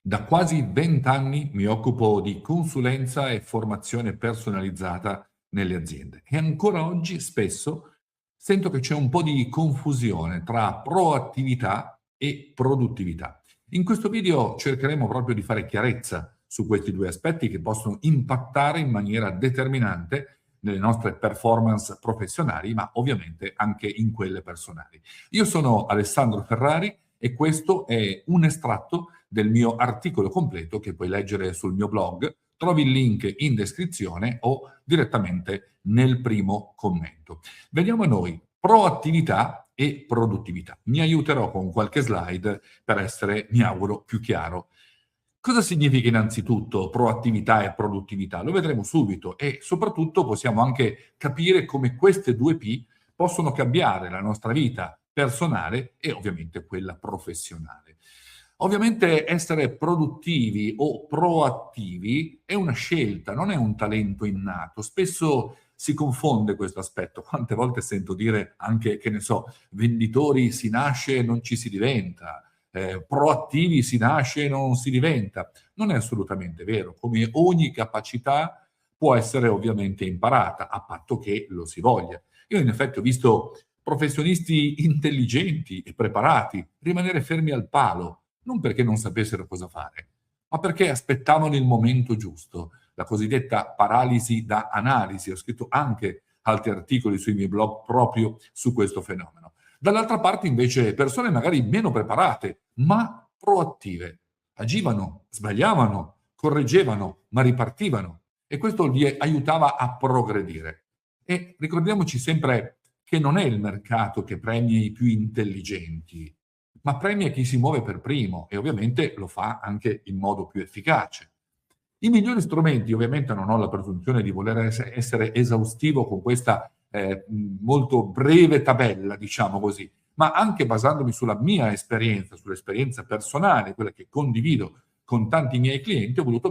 Da quasi 20 anni mi occupo di consulenza e formazione personalizzata nelle aziende e ancora oggi spesso sento che c'è un po' di confusione tra proattività e produttività. In questo video cercheremo proprio di fare chiarezza su questi due aspetti che possono impattare in maniera determinante nelle nostre performance professionali, ma ovviamente anche in quelle personali. Io sono Alessandro Ferrari e questo è un estratto del mio articolo completo che puoi leggere sul mio blog. Trovi il link in descrizione o direttamente nel primo commento. Veniamo a noi, proattività e produttività. Mi aiuterò con qualche slide per essere, mi auguro, più chiaro. Cosa significa innanzitutto proattività e produttività? Lo vedremo subito e soprattutto possiamo anche capire come queste due P possono cambiare la nostra vita personale e ovviamente quella professionale. Ovviamente essere produttivi o proattivi è una scelta, non è un talento innato. Spesso si confonde questo aspetto. Quante volte sento dire anche, che ne so, venditori si nasce e non ci si diventa, proattivi si nasce e non si diventa. Non è assolutamente vero. Come ogni capacità può essere ovviamente imparata, a patto che lo si voglia. Io in effetti ho visto professionisti intelligenti e preparati rimanere fermi al palo, non perché non sapessero cosa fare, ma perché aspettavano il momento giusto, la cosiddetta paralisi da analisi. Ho scritto anche altri articoli sui miei blog proprio su questo fenomeno. Dall'altra parte invece persone magari meno preparate, ma proattive. Agivano, sbagliavano, correggevano, ma ripartivano e questo li aiutava a progredire. E ricordiamoci sempre che non è il mercato che premia i più intelligenti, ma premia chi si muove per primo e ovviamente lo fa anche in modo più efficace. I migliori strumenti, ovviamente non ho la presunzione di voler essere esaustivo con questa molto breve tabella, diciamo così, ma anche basandomi sulla mia esperienza, sull'esperienza personale, quella che condivido con tanti miei clienti, ho voluto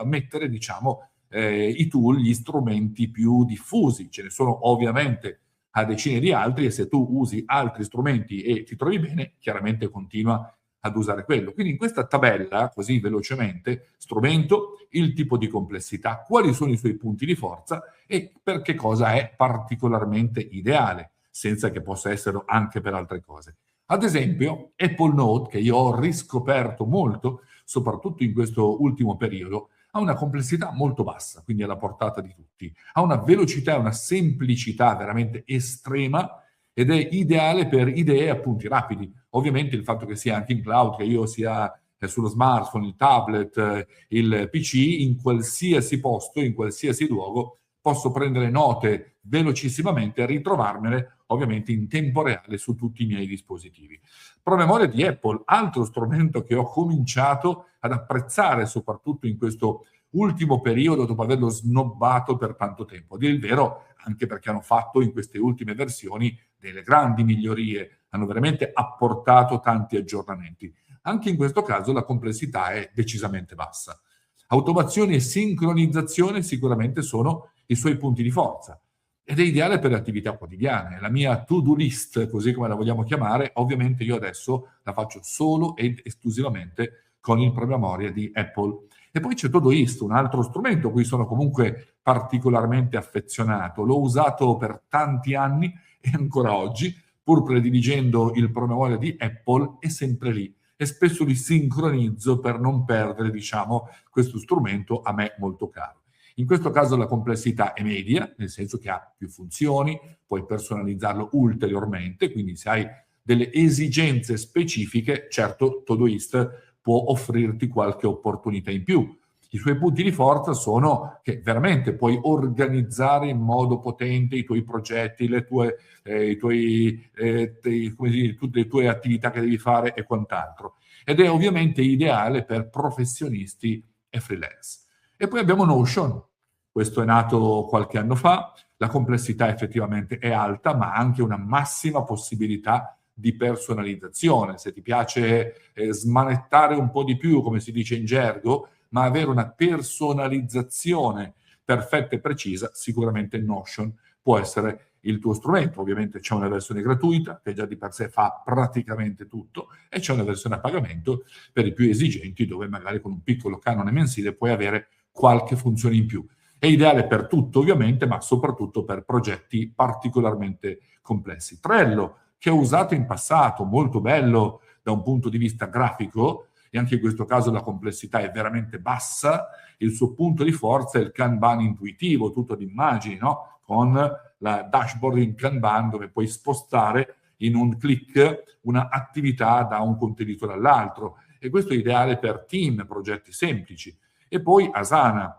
mettere diciamo, i tool, gli strumenti più diffusi. Ce ne sono ovviamente a decine di altri e se tu usi altri strumenti e ti trovi bene, chiaramente continua ad usare quello. Quindi in questa tabella, così velocemente, strumento, il tipo di complessità, quali sono i suoi punti di forza e per che cosa è particolarmente ideale, senza che possa essere anche per altre cose. Ad esempio, Apple Note, che io ho riscoperto molto, soprattutto in questo ultimo periodo, ha una complessità molto bassa, quindi alla portata di tutti. Ha una velocità e una semplicità veramente estrema ed è ideale per idee a punti rapidi. Ovviamente il fatto che sia anche in cloud, che io sia sullo smartphone, il tablet, il PC, in qualsiasi posto, in qualsiasi luogo, posso prendere note velocissimamente e ritrovarmele ovviamente in tempo reale su tutti i miei dispositivi. Promemoria di Apple, altro strumento che ho cominciato ad apprezzare soprattutto in questo ultimo periodo dopo averlo snobbato per tanto tempo. A dire il vero, anche perché hanno fatto in queste ultime versioni delle grandi migliorie, hanno veramente apportato tanti aggiornamenti. Anche in questo caso la complessità è decisamente bassa. Automazione e sincronizzazione sicuramente sono i suoi punti di forza ed è ideale per le attività quotidiane. La mia to-do list, così come la vogliamo chiamare, ovviamente io adesso la faccio solo ed esclusivamente con il promemoria di Apple. E poi c'è Todoist, un altro strumento a cui sono comunque particolarmente affezionato. L'ho usato per tanti anni e ancora oggi, pur prediligendo il promemoria di Apple, è sempre lì e spesso li sincronizzo per non perdere, diciamo, questo strumento a me molto caro. In questo caso la complessità è media, nel senso che ha più funzioni, puoi personalizzarlo ulteriormente, quindi se hai delle esigenze specifiche, certo Todoist può offrirti qualche opportunità in più. I suoi punti di forza sono che veramente puoi organizzare in modo potente i tuoi progetti, tutte le tue attività che devi fare e quant'altro. Ed è ovviamente ideale per professionisti e freelance. E poi abbiamo Notion. Questo è nato qualche anno fa, la complessità effettivamente è alta, ma ha anche una massima possibilità di personalizzazione. Se ti piace smanettare un po' di più, come si dice in gergo, ma avere una personalizzazione perfetta e precisa, sicuramente Notion può essere il tuo strumento. Ovviamente c'è una versione gratuita che già di per sé fa praticamente tutto e c'è una versione a pagamento per i più esigenti dove magari con un piccolo canone mensile puoi avere qualche funzione in più. È ideale per tutto ovviamente, ma soprattutto per progetti particolarmente complessi. Trello, che ho usato in passato, molto bello da un punto di vista grafico, e anche in questo caso la complessità è veramente bassa, il suo punto di forza è il Kanban intuitivo, tutto di immagini, no? Con la dashboard in Kanban dove puoi spostare in un click una attività da un contenitore all'altro, e questo è ideale per team, progetti semplici. E poi Asana,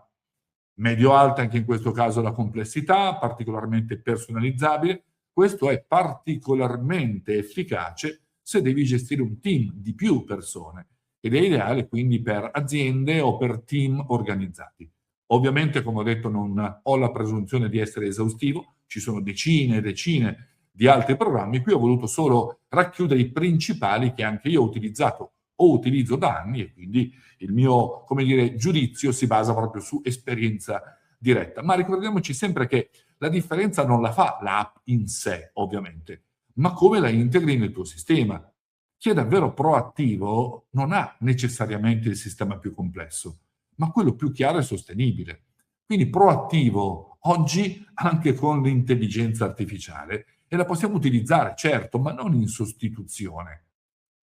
medio-alta anche in questo caso la complessità, particolarmente personalizzabile. Questo è particolarmente efficace se devi gestire un team di più persone ed è ideale quindi per aziende o per team organizzati. Ovviamente, come ho detto, non ho la presunzione di essere esaustivo, ci sono decine e decine di altri programmi, qui ho voluto solo racchiudere i principali che anche io ho utilizzato o utilizzo da anni e quindi il mio, come dire, giudizio si basa proprio su esperienza diretta. Ma ricordiamoci sempre che la differenza non la fa l'app in sé, ovviamente, ma come la integri nel tuo sistema. Chi è davvero proattivo non ha necessariamente il sistema più complesso, ma quello più chiaro e sostenibile. Quindi proattivo oggi anche con l'intelligenza artificiale e la possiamo utilizzare, certo, ma non in sostituzione,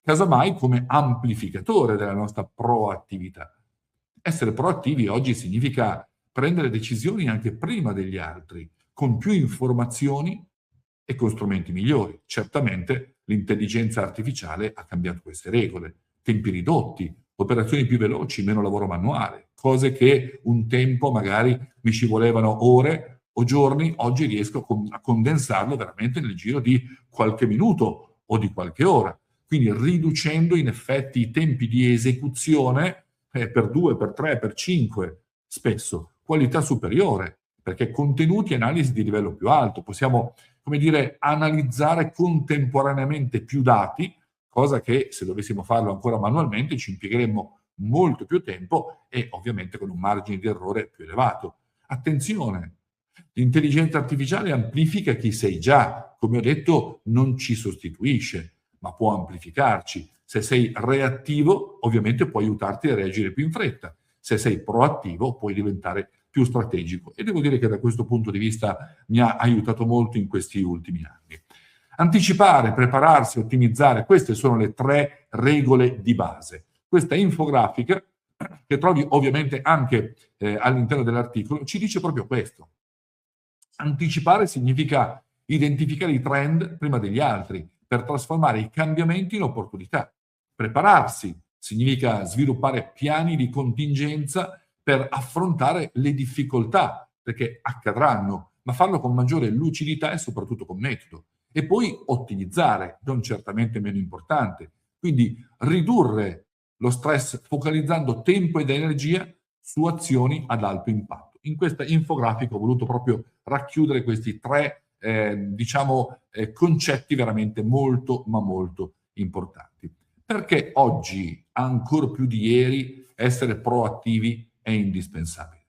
casomai come amplificatore della nostra proattività. Essere proattivi oggi significa prendere decisioni anche prima degli altri, con più informazioni e con strumenti migliori. Certamente l'intelligenza artificiale ha cambiato queste regole. Tempi ridotti, operazioni più veloci, meno lavoro manuale, cose che un tempo magari mi ci volevano ore o giorni, oggi riesco a condensarlo veramente nel giro di qualche minuto o di qualche ora. Quindi riducendo in effetti i tempi di esecuzione per 2, per 3, per 5, spesso qualità superiore, perché contenuti e analisi di livello più alto. Possiamo, come dire, analizzare contemporaneamente più dati, cosa che se dovessimo farlo ancora manualmente ci impiegheremmo molto più tempo e ovviamente con un margine di errore più elevato. Attenzione, l'intelligenza artificiale amplifica chi sei già, come ho detto, non ci sostituisce, ma può amplificarci. Se sei reattivo, ovviamente può aiutarti a reagire più in fretta. Se sei proattivo, puoi diventare più strategico. E devo dire che da questo punto di vista mi ha aiutato molto in questi ultimi anni. Anticipare, prepararsi, ottimizzare, queste sono le 3 regole di base. Questa infografica, che trovi ovviamente anche all'interno dell'articolo, ci dice proprio questo. Anticipare significa identificare i trend prima degli altri per trasformare i cambiamenti in opportunità. Prepararsi significa sviluppare piani di contingenza per affrontare le difficoltà, perché accadranno, ma farlo con maggiore lucidità e soprattutto con metodo. E poi ottimizzare, non certamente meno importante, quindi ridurre lo stress focalizzando tempo ed energia su azioni ad alto impatto. In questa infografica ho voluto proprio racchiudere questi 3 concetti veramente molto ma molto importanti. Perché oggi, ancor più di ieri, essere proattivi è indispensabile?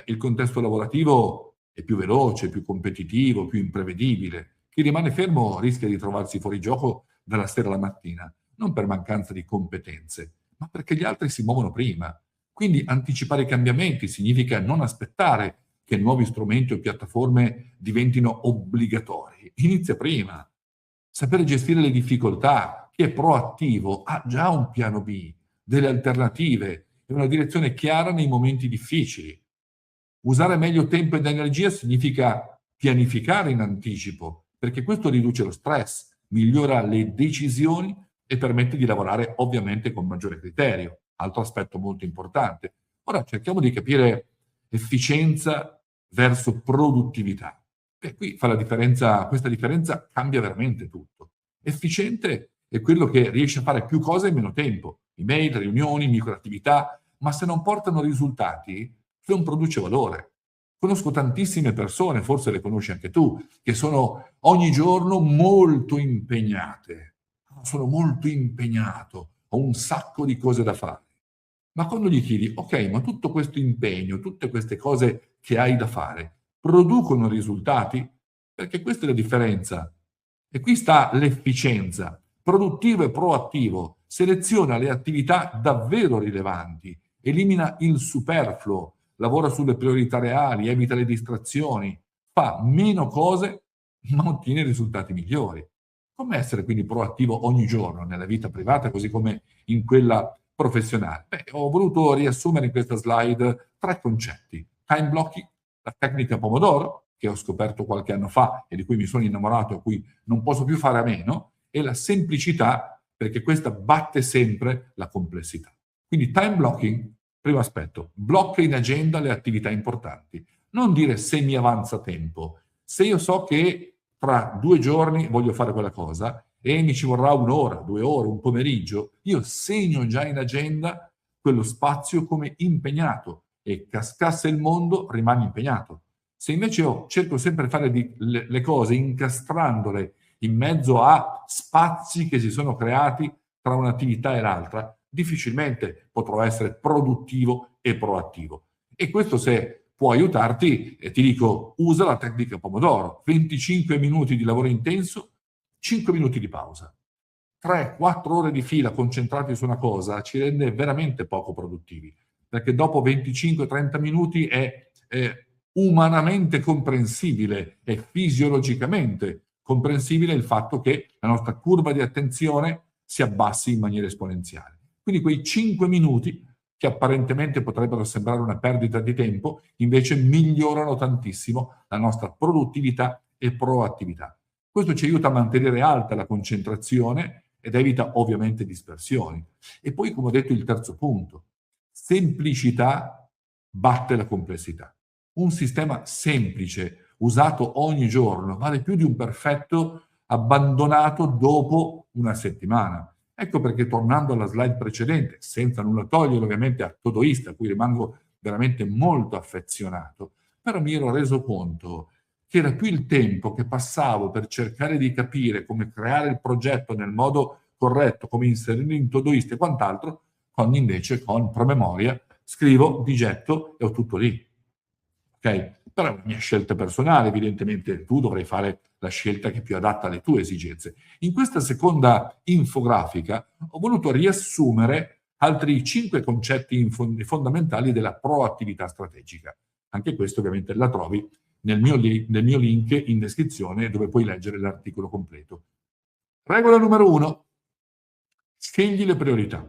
Il contesto lavorativo è più veloce, più competitivo, più imprevedibile. Chi rimane fermo rischia di trovarsi fuori gioco dalla sera alla mattina, non per mancanza di competenze, ma perché gli altri si muovono prima. Quindi anticipare i cambiamenti significa non aspettare che nuovi strumenti o piattaforme diventino obbligatori. Inizia prima. Sapere gestire le difficoltà. Chi è proattivo ha già un piano B, delle alternative e una direzione chiara nei momenti difficili. Usare meglio tempo ed energia significa pianificare in anticipo, perché questo riduce lo stress, migliora le decisioni e permette di lavorare ovviamente con maggiore criterio. Altro aspetto molto importante. Ora cerchiamo di capire efficienza verso produttività. E qui fa la differenza, questa differenza cambia veramente tutto. Efficiente è quello che riesce a fare più cose in meno tempo. Email, riunioni, microattività, ma se non portano risultati, non produce valore. Conosco tantissime persone, forse le conosci anche tu, che sono ogni giorno molto impegnate. Sono molto impegnato, ho un sacco di cose da fare. Ma quando gli chiedi, ok, ma tutto questo impegno, tutte queste cose che hai da fare, producono risultati? perché questa è la differenza. E qui sta l'efficienza. Produttivo e proattivo seleziona le attività davvero rilevanti, elimina il superfluo, lavora sulle priorità reali, evita le distrazioni, fa meno cose ma ottiene risultati migliori. Come essere quindi proattivo ogni giorno nella vita privata così come in quella professionale? Beh, ho voluto riassumere in questa slide 3 concetti. Time blocking, la tecnica Pomodoro, che ho scoperto qualche anno fa e di cui mi sono innamorato, a cui non posso più fare a meno, e la semplicità, perché questa batte sempre la complessità. Quindi time blocking, primo aspetto, blocca in agenda le attività importanti. Non dire se mi avanza tempo. Se io so che tra 2 giorni voglio fare quella cosa e mi ci vorrà 1 ora, 2 ore, un pomeriggio, io segno già in agenda quello spazio come impegnato e cascasse il mondo rimani impegnato. Se invece io cerco sempre di fare le cose incastrandole in mezzo a spazi che si sono creati tra un'attività e l'altra, difficilmente potrò essere produttivo e proattivo. E questo, se può aiutarti, ti dico, usa la tecnica Pomodoro. 25 minuti di lavoro intenso, 5 minuti di pausa. 3-4 ore di fila concentrati su una cosa ci rende veramente poco produttivi, perché dopo 25-30 minuti è umanamente comprensibile e fisiologicamente comprensibile il fatto che la nostra curva di attenzione si abbassi in maniera esponenziale. Quindi quei 5 minuti, che apparentemente potrebbero sembrare una perdita di tempo, invece migliorano tantissimo la nostra produttività e proattività. Questo ci aiuta a mantenere alta la concentrazione ed evita ovviamente dispersioni. E poi, come ho detto, il terzo punto, semplicità batte la complessità. Un sistema semplice, usato ogni giorno, vale più di un perfetto abbandonato dopo una settimana. Ecco perché, tornando alla slide precedente, senza nulla togliere ovviamente a Todoist, a cui rimango veramente molto affezionato, però mi ero reso conto che era più il tempo che passavo per cercare di capire come creare il progetto nel modo corretto, come inserirlo in Todoist e quant'altro, quando invece con promemoria scrivo, digetto e ho tutto lì. Ok? Però è una mia scelta personale, evidentemente tu dovrai fare la scelta che è più adatta alle tue esigenze. In questa seconda infografica ho voluto riassumere altri 5 concetti fondamentali della proattività strategica. Anche questo ovviamente la trovi nel mio link in descrizione, dove puoi leggere l'articolo completo. Regola numero 1. Scegli le priorità.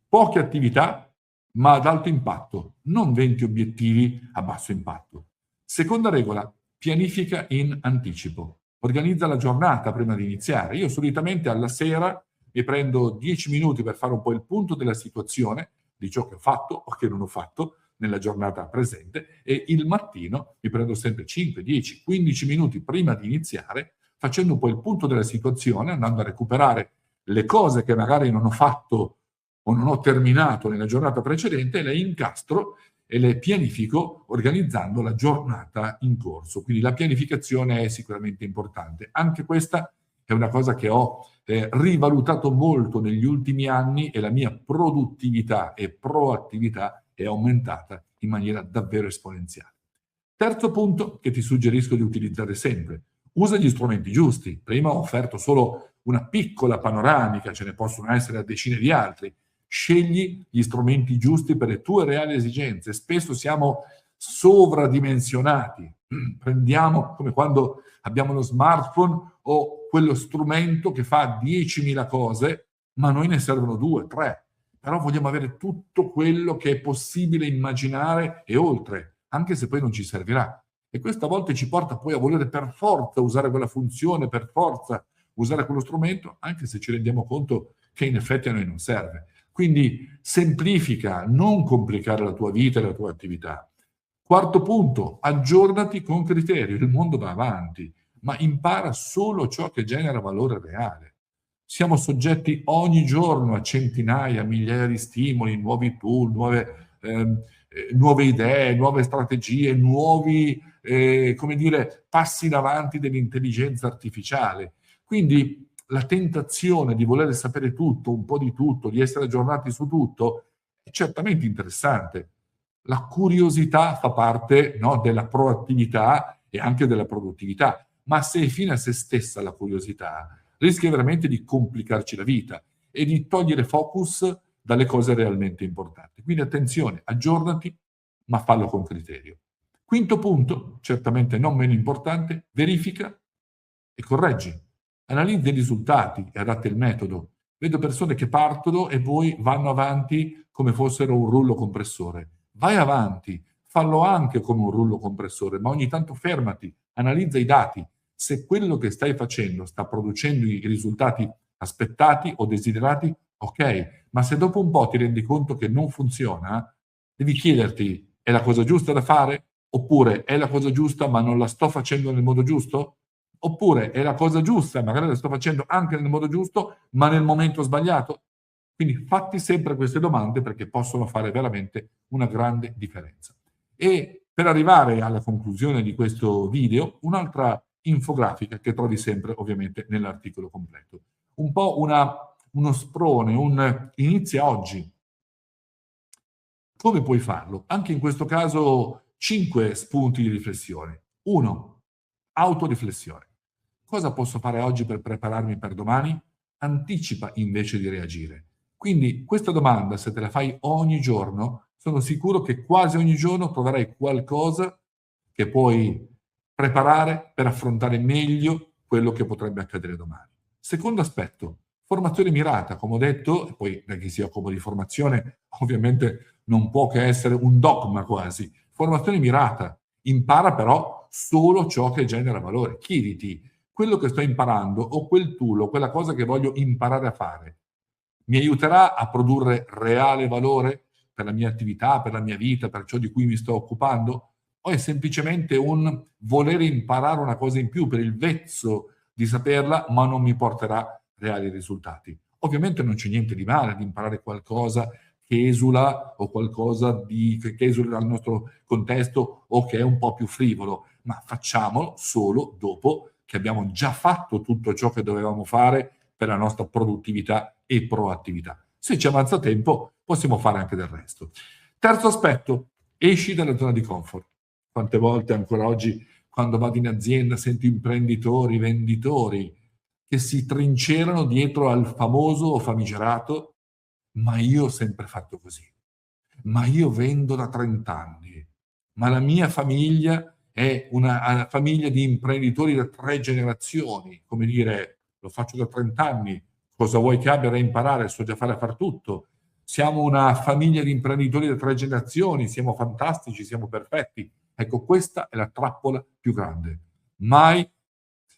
Poche attività, ma ad alto impatto, non 20 obiettivi a basso impatto. Seconda regola, pianifica in anticipo. Organizza la giornata prima di iniziare. Io solitamente alla sera mi prendo 10 minuti per fare un po' il punto della situazione, di ciò che ho fatto o che non ho fatto nella giornata presente, e il mattino mi prendo sempre 5, 10, 15 minuti prima di iniziare, facendo un po' il punto della situazione, andando a recuperare le cose che magari non ho fatto o non ho terminato nella giornata precedente, e le incastro e le pianifico organizzando la giornata in corso. Quindi la pianificazione è sicuramente importante. Anche questa è una cosa che ho rivalutato molto negli ultimi anni, e la mia produttività e proattività è aumentata in maniera davvero esponenziale. Terzo punto che ti suggerisco di utilizzare sempre: usa gli strumenti giusti. Prima ho offerto solo una piccola panoramica, ce ne possono essere a decine di altri. Scegli gli strumenti giusti per le tue reali esigenze. Spesso siamo sovradimensionati. Prendiamo, come quando abbiamo lo smartphone o quello strumento che fa 10.000 cose, ma a noi ne servono 2, 3. Però vogliamo avere tutto quello che è possibile immaginare e oltre, anche se poi non ci servirà. E questa volta ci porta poi a volere per forza usare quella funzione, per forza usare quello strumento, anche se ci rendiamo conto che in effetti a noi non serve. Quindi semplifica, non complicare la tua vita e la tua attività. Quarto punto, aggiornati con criterio. Il mondo va avanti, ma impara solo ciò che genera valore reale. Siamo soggetti ogni giorno a centinaia, migliaia di stimoli, nuovi tool, nuove idee, nuove strategie, nuovi passi in avanti dell'intelligenza artificiale. Quindi la tentazione di voler sapere tutto, un po' di tutto, di essere aggiornati su tutto, è certamente interessante. La curiosità fa parte, no, della proattività e anche della produttività, ma se è fine a se stessa la curiosità, rischia veramente di complicarci la vita e di togliere focus dalle cose realmente importanti. Quindi attenzione, aggiornati, ma fallo con criterio. Quinto punto, certamente non meno importante, verifica e correggi. Analizza i risultati e adatta il metodo. Vedo persone che partono e poi vanno avanti come fossero un rullo compressore. Vai avanti, fallo anche come un rullo compressore, ma ogni tanto fermati, analizza i dati. Se quello che stai facendo sta producendo i risultati aspettati o desiderati, ok, ma se dopo un po' ti rendi conto che non funziona, devi chiederti: è la cosa giusta da fare? Oppure è la cosa giusta ma non la sto facendo nel modo giusto? Oppure è la cosa giusta, magari la sto facendo anche nel modo giusto, ma nel momento sbagliato? Quindi fatti sempre queste domande perché possono fare veramente una grande differenza. E per arrivare alla conclusione di questo video, un'altra infografica che trovi sempre ovviamente nell'articolo completo. Un po' uno sprone, un inizia oggi. Come puoi farlo? Anche in questo caso 5 spunti di riflessione. 1. Autoriflessione. Cosa posso fare oggi per prepararmi per domani? Anticipa invece di reagire. Quindi questa domanda, se te la fai ogni giorno, sono sicuro che quasi ogni giorno troverai qualcosa che puoi preparare per affrontare meglio quello che potrebbe accadere domani. Secondo aspetto, formazione mirata, come ho detto, e poi da chi si occupa di formazione ovviamente non può che essere un dogma quasi. Formazione mirata, impara però solo ciò che genera valore. Chiediti, quello che sto imparando o quel tool o quella cosa che voglio imparare a fare mi aiuterà a produrre reale valore per la mia attività, per la mia vita, per ciò di cui mi sto occupando? O è semplicemente un voler imparare una cosa in più per il vezzo di saperla, ma non mi porterà reali risultati? Ovviamente non c'è niente di male ad imparare qualcosa che esula o qualcosa che esula dal nostro contesto o che è un po' più frivolo, ma facciamolo solo dopo che abbiamo già fatto tutto ciò che dovevamo fare per la nostra produttività e proattività. Se ci avanza tempo, possiamo fare anche del resto. Terzo aspetto, esci dalla zona di comfort. Quante volte ancora oggi, quando vado in azienda, sento imprenditori, venditori che si trincerano dietro al famoso o famigerato: ma io ho sempre fatto così, ma io vendo da 30 anni, ma la mia famiglia è una famiglia di imprenditori da 3 generazioni, come dire, lo faccio da 30 anni, cosa vuoi che abbia da imparare? So già far tutto. Siamo una famiglia di imprenditori da 3 generazioni, siamo fantastici, siamo perfetti. Ecco, questa è la trappola più grande. Mai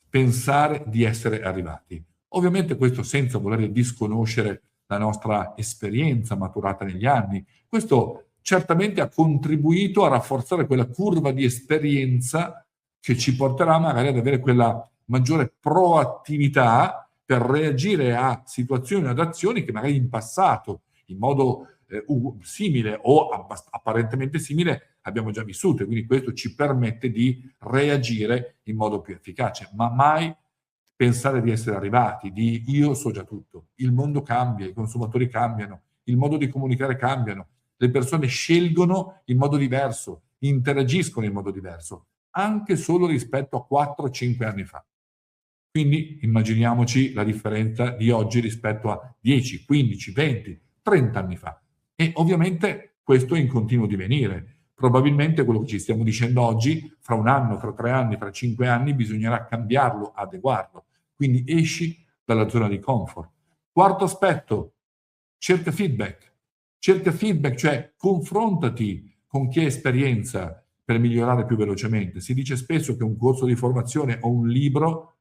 pensare di essere arrivati. Ovviamente questo senza voler disconoscere la nostra esperienza maturata negli anni. Questo certamente ha contribuito a rafforzare quella curva di esperienza che ci porterà magari ad avere quella maggiore proattività per reagire a situazioni, ad azioni che magari in passato, in modo simile o apparentemente simile, abbiamo già vissuto, e quindi questo ci permette di reagire in modo più efficace, ma mai pensare di essere arrivati, di io so già tutto. Il mondo cambia, i consumatori cambiano, il modo di comunicare cambiano, le persone scelgono in modo diverso, interagiscono in modo diverso, anche solo rispetto a 4-5 anni fa. Quindi immaginiamoci la differenza di oggi rispetto a 10, 15, 20, 30 anni fa. E ovviamente questo è in continuo divenire. Probabilmente quello che ci stiamo dicendo oggi, fra un anno, fra 3 anni, fra 5 anni, bisognerà cambiarlo, adeguarlo. Quindi esci dalla zona di comfort. Quarto aspetto, cerca feedback. Cerca feedback, cioè confrontati con chi ha esperienza per migliorare più velocemente. Si dice spesso che un corso di formazione o un libro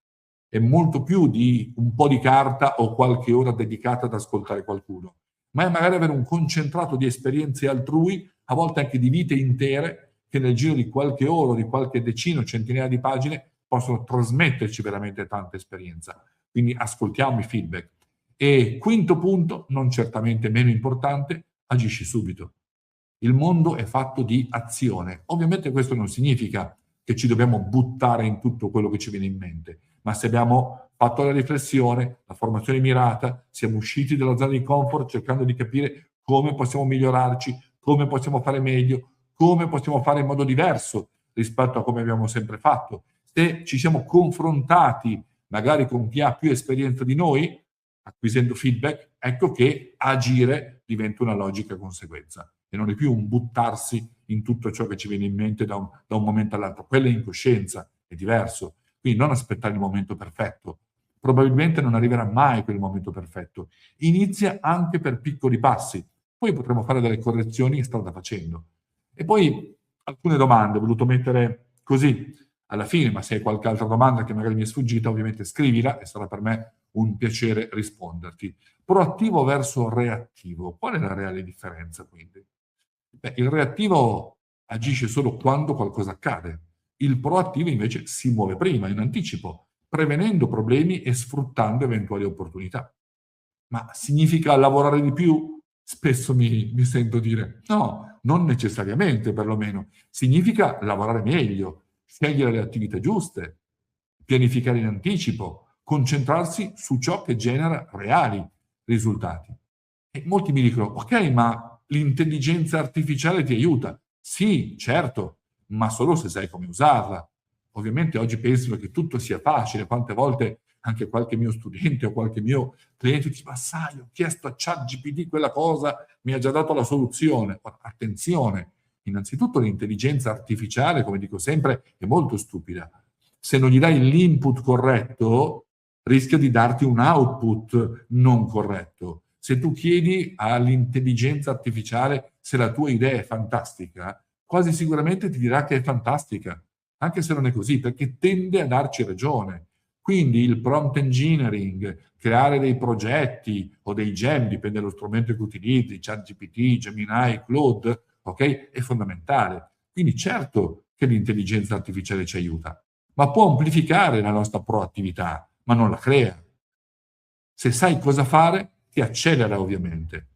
è molto più di un po' di carta o qualche ora dedicata ad ascoltare qualcuno, ma è magari avere un concentrato di esperienze altrui, a volte anche di vite intere, che nel giro di qualche ora, di qualche decina o centinaia di pagine possono trasmetterci veramente tanta esperienza. Quindi ascoltiamo i feedback. E quinto punto, non certamente meno importante, agisci subito. Il mondo è fatto di azione. Ovviamente questo non significa che ci dobbiamo buttare in tutto quello che ci viene in mente, ma se abbiamo fatto la riflessione, la formazione mirata, siamo usciti dalla zona di comfort cercando di capire come possiamo migliorarci, come possiamo fare meglio, come possiamo fare in modo diverso rispetto a come abbiamo sempre fatto, se ci siamo confrontati magari con chi ha più esperienza di noi, acquisendo feedback, ecco che agire diventa una logica conseguenza e non è più un buttarsi in tutto ciò che ci viene in mente da un momento all'altro. Quella è incoscienza, è diverso. Quindi non aspettare il momento perfetto. Probabilmente non arriverà mai quel momento perfetto. Inizia anche per piccoli passi. Poi potremo fare delle correzioni strada facendo. E poi alcune domande ho voluto mettere così alla fine, ma se hai qualche altra domanda che magari mi è sfuggita, ovviamente scrivila e sarà per me un piacere risponderti. Proattivo verso reattivo. Qual è la reale differenza quindi? Beh, il reattivo agisce solo quando qualcosa accade. Il proattivo invece si muove prima, in anticipo, prevenendo problemi e sfruttando eventuali opportunità. Ma significa lavorare di più? Spesso mi sento dire no, non necessariamente perlomeno. Significa lavorare meglio, scegliere le attività giuste, pianificare in anticipo, concentrarsi su ciò che genera reali risultati. E molti mi dicono, ok, ma l'intelligenza artificiale ti aiuta. Sì, certo, ma solo se sai come usarla. Ovviamente oggi pensano che tutto sia facile, quante volte anche qualche mio studente o qualche mio cliente dice, ma sai, ho chiesto a ChatGPT quella cosa, mi ha già dato la soluzione. Attenzione, innanzitutto l'intelligenza artificiale, come dico sempre, è molto stupida. Se non gli dai l'input corretto, rischia di darti un output non corretto. Se tu chiedi all'intelligenza artificiale se la tua idea è fantastica, quasi sicuramente ti dirà che è fantastica, anche se non è così, perché tende a darci ragione. Quindi il prompt engineering, creare dei progetti o dei gem, dipende dallo strumento che utilizzi, ChatGPT, Gemini, Claude, ok? È fondamentale. Quindi certo che l'intelligenza artificiale ci aiuta, ma può amplificare la nostra proattività, ma non la crea. Se sai cosa fare, ti accelera ovviamente.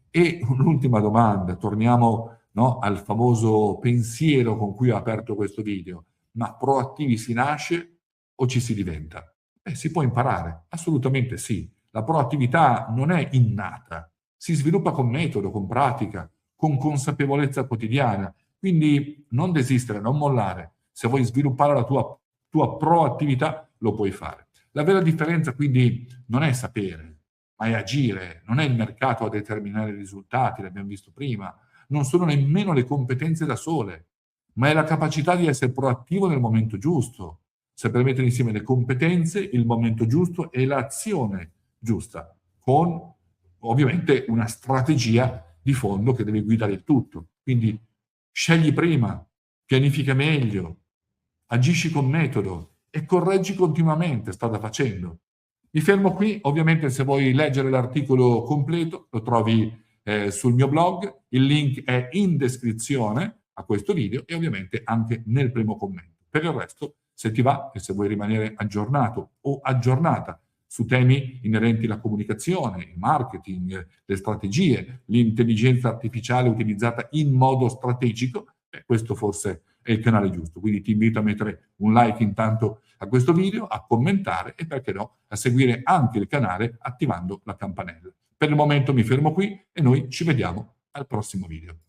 E un'ultima domanda, torniamo, no, al famoso pensiero con cui ho aperto questo video. Ma proattivi si nasce o ci si diventa? Si può imparare, assolutamente sì. La proattività non è innata, si sviluppa con metodo, con pratica, con consapevolezza quotidiana. Quindi non desistere, non mollare. Se vuoi sviluppare la tua proattività, lo puoi fare. La vera differenza quindi non è sapere, ma è agire. Non è il mercato a determinare i risultati, l'abbiamo visto prima. Non sono nemmeno le competenze da sole, ma è la capacità di essere proattivo nel momento giusto, saper mettere insieme le competenze, il momento giusto e l'azione giusta, con ovviamente una strategia di fondo che deve guidare il tutto. Quindi scegli prima, pianifica meglio, agisci con metodo e correggi continuamente, strada facendo. Mi fermo qui, ovviamente se vuoi leggere l'articolo completo lo trovi sul mio blog, il link è in descrizione a questo video e ovviamente anche nel primo commento. Per il resto, se ti va e se vuoi rimanere aggiornato o aggiornata su temi inerenti alla comunicazione, il marketing, le strategie, l'intelligenza artificiale utilizzata in modo strategico, questo forse è il canale giusto. Quindi ti invito a mettere un like intanto a questo video, a commentare e perché no, a seguire anche il canale attivando la campanella. Per il momento mi fermo qui e noi ci vediamo al prossimo video.